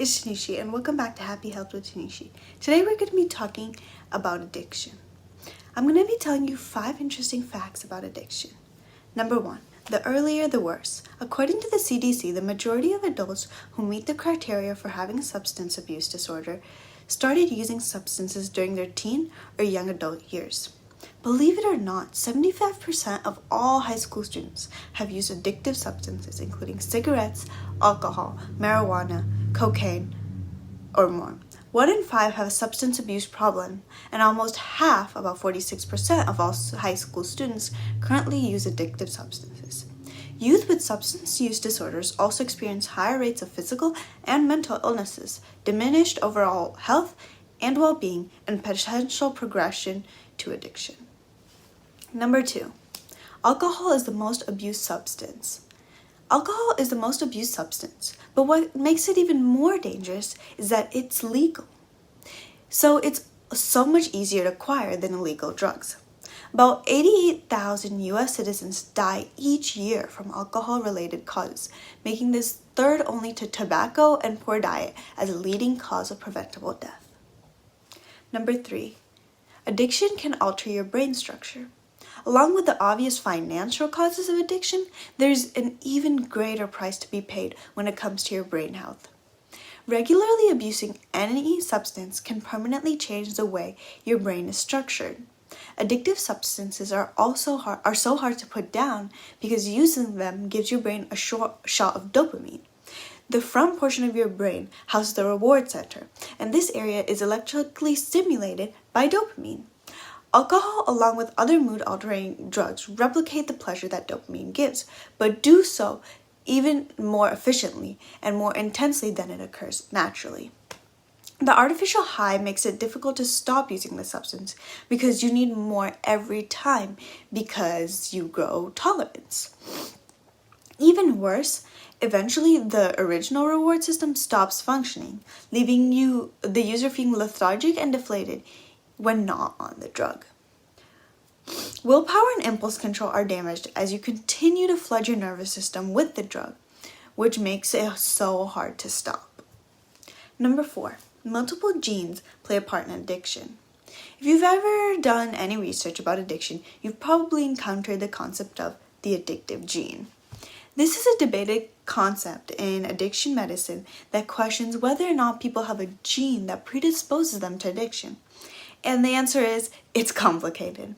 it's Tanishi and welcome back to Happy Health with Tanishi. Today we're going to be talking about addiction. I'm going to be telling you 5 interesting facts about addiction. Number 1, the earlier the worse. According to the CDC, the majority of adults who meet the criteria for having a substance abuse disorder started using substances during their teen or young adult years. Believe it or not, 75% of all high school students have used addictive substances, including cigarettes, alcohol, marijuana, cocaine, or more. 1 in 5 have a substance abuse problem, and almost half, about 46% of all high school students, currently use addictive substances. Youth with substance use disorders also experience higher rates of physical and mental illnesses, diminished overall health and well-being, and potential progression to addiction. Number 2, alcohol is the most abused substance. Alcohol is the most abused substance, but what makes it even more dangerous is that it's legal. So it's so much easier to acquire than illegal drugs. About 88,000 U.S. citizens die each year from alcohol-related causes, making this third only to tobacco and poor diet as a leading cause of preventable death. Number 3, addiction can alter your brain structure. Along with the obvious financial causes of addiction, there's an even greater price to be paid when it comes to your brain health. Regularly abusing any substance can permanently change the way your brain is structured. Addictive substances are so hard to put down because using them gives your brain a short shot of dopamine. The front portion of your brain houses the reward center, and this area is electrically stimulated by dopamine. Alcohol, along with other mood-altering drugs, replicate the pleasure that dopamine gives, but do so even more efficiently and more intensely than it occurs naturally. The artificial high makes it difficult to stop using the substance because you need more every time because you grow tolerance. Even worse, eventually the original reward system stops functioning, leaving the user feeling lethargic and deflated when not on the drug. Willpower and impulse control are damaged as you continue to flood your nervous system with the drug, which makes it so hard to stop. Number 4, multiple genes play a part in addiction. If you've ever done any research about addiction, you've probably encountered the concept of the addictive gene. This is a debated concept in addiction medicine that questions whether or not people have a gene that predisposes them to addiction. And the answer is, it's complicated.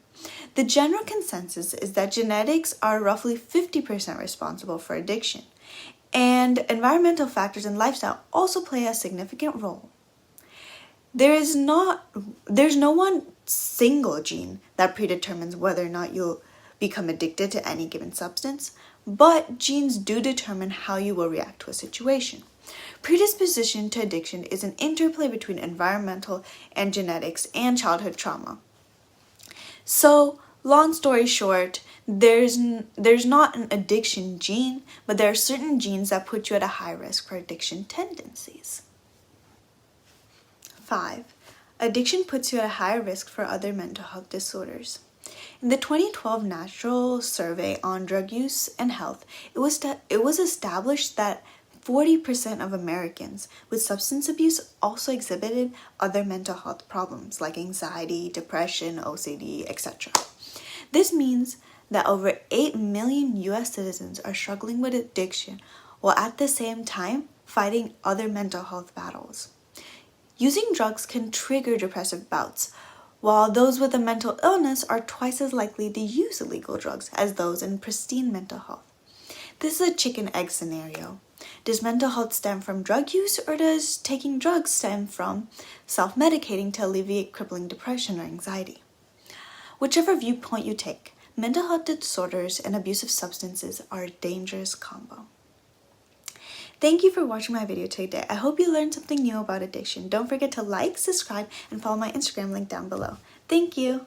The general consensus is that genetics are roughly 50% responsible for addiction, and environmental factors and lifestyle also play a significant role. There's no one single gene that predetermines whether or not you'll become addicted to any given substance, but genes do determine how you will react to a situation. Predisposition to addiction is an interplay between environmental and genetics and childhood trauma. So, long story short, there's not an addiction gene, but there are certain genes that put you at a high risk for addiction tendencies. 5, addiction puts you at a higher risk for other mental health disorders. In the 2012 National Survey on Drug Use and Health, it was established that 40% of Americans with substance abuse also exhibited other mental health problems like anxiety, depression, OCD, etc. This means that over 8 million U.S. citizens are struggling with addiction while at the same time fighting other mental health battles. Using drugs can trigger depressive bouts, while those with a mental illness are twice as likely to use illegal drugs as those in pristine mental health. This is a chicken-egg scenario. Does mental health stem from drug use, or does taking drugs stem from self-medicating to alleviate crippling depression or anxiety? Whichever viewpoint you take, mental health disorders and abusive substances are a dangerous combo. Thank you for watching my video today. I hope you learned something new about addiction. Don't forget to like, subscribe, and follow my Instagram link down below. Thank you.